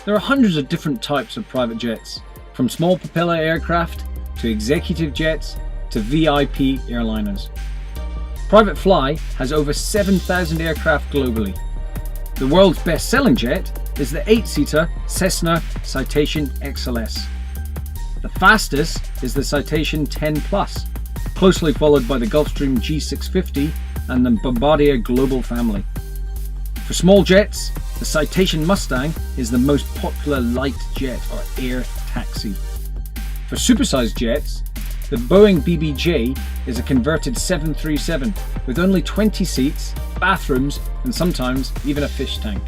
There are hundreds of different types of private jets, from small propeller aircraft to executive jets to VIP airliners. PrivateFly has over 7,000 aircraft globally. The world's best-selling jet is the 8-seater Cessna Citation XLS. The fastest is the Citation 10 Plus, closely followed by the Gulfstream G650 and the Bombardier Global family. For small jets, the Citation Mustang is the most popular light jet or air taxi. For supersized jets, the Boeing BBJ is a converted 737 with only 20 seats, bathrooms, and sometimes even a fish tank.